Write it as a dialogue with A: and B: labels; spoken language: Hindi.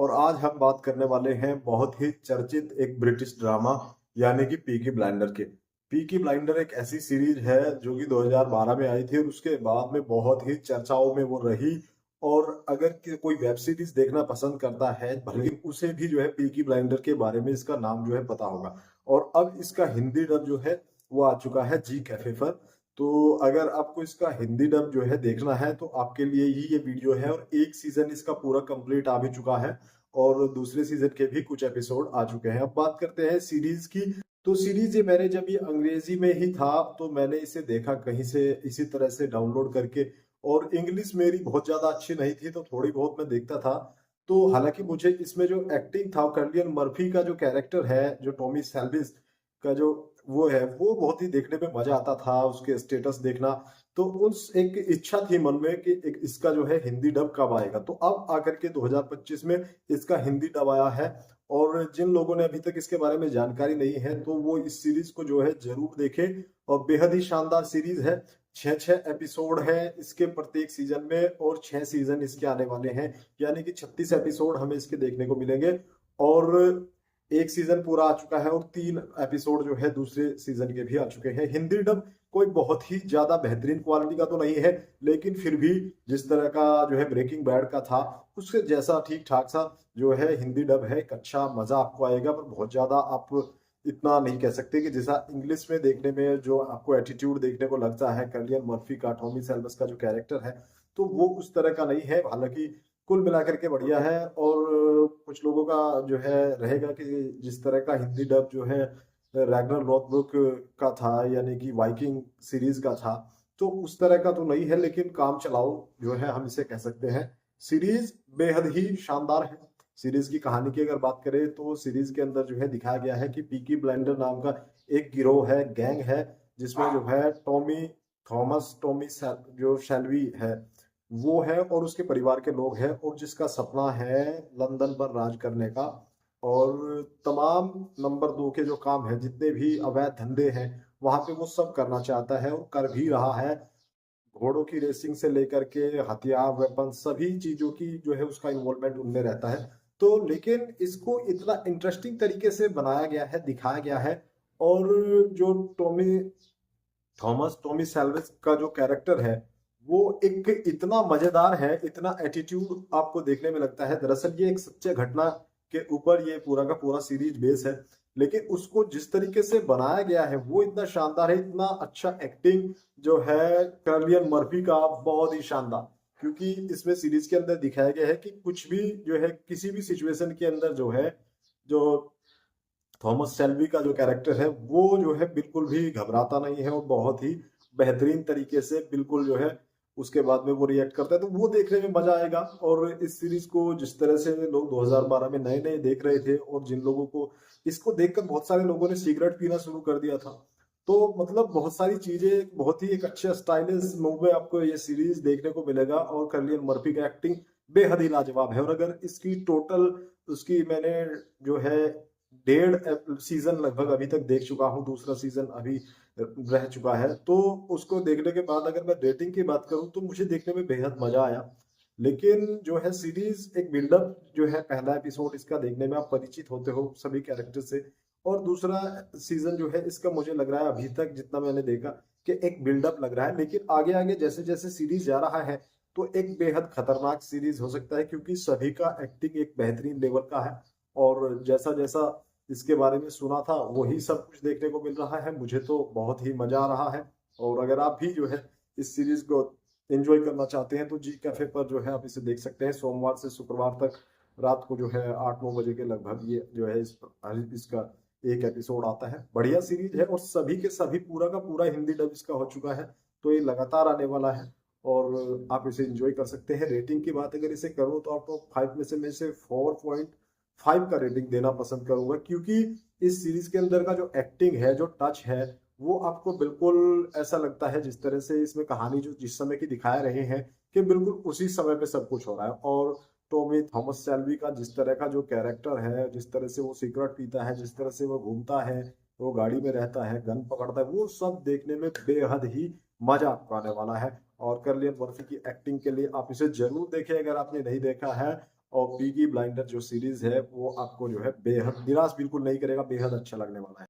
A: और आज हम बात करने वाले हैं बहुत ही चर्चित एक ब्रिटिश ड्रामा यानी कि पीकी ब्लाइंडर के। पीकी ब्लाइंडर एक ऐसी सीरीज है जो कि 2012 में आई थी और उसके बाद में बहुत ही चर्चाओं में वो रही। और अगर कोई वेब सीरीज देखना पसंद करता है लेकिन उसे भी जो है पीकी ब्लाइंडर के बारे में इसका नाम जो है पता होगा। और अब इसका हिंदी डब जो है वो आ चुका है जी कैफे पर। तो अगर आपको इसका हिंदी डब जो है देखना है तो आपके लिए ही ये वीडियो है। और एक सीजन इसका पूरा कंप्लीट आ भी चुका है और दूसरे सीजन के भी कुछ एपिसोड आ चुके हैं। अब बात करते हैं सीरीज की। तो सीरीज ये मैंने जब ये अंग्रेजी में ही था तो मैंने इसे देखा कहीं से इसी तरह से डाउनलोड करके। और इंग्लिश मेरी बहुत ज्यादा अच्छी नहीं थी तो थोड़ी बहुत मैं देखता था। तो हालांकि मुझे इसमें जो एक्टिंग था कर्लियन मर्फी का जो कैरेक्टर है जो टॉमी सेल्विस का जो वो है वो बहुत ही देखने में मजा आता था उसके स्टेटस देखना। तो उस एक इच्छा थी मन में कि एक इसका जो है हिंदी डब कब आएगा। तो अब आकर के 2025 में इसका हिंदी डब आया है। और जिन लोगों ने अभी तक इसके बारे में जानकारी नहीं है तो वो इस सीरीज को जो है जरूर देखें। और बेहद ही शानदार सीरीज है। छह छह एपिसोड है इसके प्रत्येक सीजन में और 6 सीजन इसके आने वाले हैं। यानी कि 36 एपिसोड हमें इसके देखने को मिलेंगे। और एक सीजन पूरा आ चुका है और 3 एपिसोड जो है दूसरे सीजन के भी आ चुके हैं। हिंदी डब कोई बहुत ही ज्यादा बेहतरीन क्वालिटी का तो नहीं है लेकिन फिर भी जिस तरह का जो है ब्रेकिंग बैड का था उससे जैसा ठीक ठाक सा जो है हिंदी डब है। एक अच्छा मजा आपको आएगा पर बहुत ज्यादा आप इतना नहीं कह सकते कि जैसा इंग्लिश में देखने में जो आपको एटीट्यूड देखने को लगता है कर्लियन मर्फी का टॉमी सेल्वस का जो कैरेक्टर है तो वो उस तरह का नहीं है। हालांकि कुल मिलाकर के बढ़िया है। और कुछ लोगों का जो है रहेगा कि जिस तरह का हिंदी डब जो है रैग्नर लोथब्रुक का था यानी कि वाइकिंग सीरीज का था तो उस तरह का तो नहीं है लेकिन काम चलाओ जो है हम इसे कह सकते हैं। सीरीज बेहद ही शानदार है। सीरीज की कहानी की अगर बात करें तो सीरीज के अंदर जो है दिखाया गया है कि पीकी ब्लाइंडर नाम का एक गिरोह है गैंग है जिसमें जो है टॉमी जो शेल्वी है वो है और उसके परिवार के लोग हैं और जिसका सपना है लंदन पर राज करने का। और तमाम नंबर 2 के जो काम है जितने भी अवैध धंधे हैं वहां पे वो सब करना चाहता है और कर भी रहा है। घोड़ों की रेसिंग से लेकर के हथियार वेपन सभी चीजों की जो है उसका इन्वॉल्वमेंट उनमें रहता है। तो लेकिन इसको इतना इंटरेस्टिंग तरीके से बनाया गया है दिखाया गया है। और जो टॉमी सेल्विस का जो कैरेक्टर है वो एक इतना मजेदार है इतना एटीट्यूड आपको देखने में लगता है। दरअसल ये एक सच्चे घटना के ऊपर ये पूरा का पूरा सीरीज बेस है। लेकिन उसको जिस तरीके से बनाया गया है वो इतना शानदार है इतना अच्छा एक्टिंग जो है कर्लियन मर्फी का बहुत ही शानदार। क्योंकि इसमें सीरीज के अंदर दिखाया गया है कि कुछ भी जो है किसी भी सिचुएशन के अंदर जो है जो थॉमस शेल्बी का जो कैरेक्टर है वो जो है बिल्कुल भी घबराता नहीं है और बहुत ही बेहतरीन तरीके से बिल्कुल जो है उसके बाद में वो रिएक्ट करता है तो वो देखने में मजा आएगा। और इस सीरीज को जिस तरह से लोग 2012 में नए नए देख रहे थे और जिन लोगों को इसको देखकर बहुत सारे लोगों ने सिगरेट पीना शुरू कर दिया था। तो मतलब बहुत सारी चीजें बहुत ही एक अच्छे स्टाइलिश मूव में आपको ये सीरीज देखने को मिलेगा। और कर्लियन मर्फी का एक्टिंग बेहद ही लाजवाब है। और अगर इसकी टोटल उसकी मैंने जो है 1.5 सीजन लगभग अभी तक देख चुका हूँ दूसरा सीजन अभी रह चुका है। तो उसको देखने के बाद अगर मैं रेटिंग की बात करूँ तो मुझे देखने में बेहद मजा आया। लेकिन जो है सीरीज एक बिल्डअप जो है पहला एपिसोड इसका देखने में आप परिचित होते हो सभी कैरेक्टर से। और दूसरा सीजन जो है इसका मुझे लग रहा है अभी तक जितना मैंने देखा कि एक बिल्डअप लग रहा है। लेकिन आगे आगे जैसे जैसे सीरीज जा रहा है तो एक बेहद खतरनाक सीरीज हो सकता है क्योंकि सभी का एक्टिंग एक बेहतरीन लेवल का है। और जैसा जैसा इसके बारे में सुना था वही सब कुछ देखने को मिल रहा है। मुझे तो बहुत ही मजा आ रहा है। और अगर आप भी जो है इस सीरीज को एंजॉय करना चाहते हैं तो जी कैफे पर जो है आप इसे देख सकते हैं सोमवार से शुक्रवार तक रात को जो है 8-9 बजे के लगभग ये जो है इसका एक एपिसोड आता है। बढ़िया सीरीज है और सभी के सभी पूरा का पूरा हिंदी डब इसका हो चुका है। तो ये लगातार आने वाला है और आप इसे एंजॉय कर सकते हैं। रेटिंग की बात अगर इसे करूँ तो आपको 5 में से मैं इसे 4.5 का रेटिंग देना पसंद करूंगा। क्योंकि इस सीरीज के अंदर का जो एक्टिंग है जो टच है वो आपको बिल्कुल ऐसा लगता है जिस तरह से इसमें कहानी जो जिस समय की दिखा रहे हैं कि बिल्कुल उसी समय पे सब कुछ हो रहा है। और टॉमी थॉमस शेल्बी का जिस तरह का जो कैरेक्टर है जिस तरह से वो सिगरेट पीता है जिस तरह से वो घूमता है वो गाड़ी में रहता है गन पकड़ता है वो सब देखने में बेहद ही मजा आपको आने वाला है। और कर्लियन मर्फी की एक्टिंग के लिए आप इसे जरूर देखें अगर आपने नहीं देखा है। और पीकी ब्लाइंडर जो सीरीज है वो आपको जो है बेहद निराश बिल्कुल नहीं करेगा, बेहद अच्छा लगने वाला है।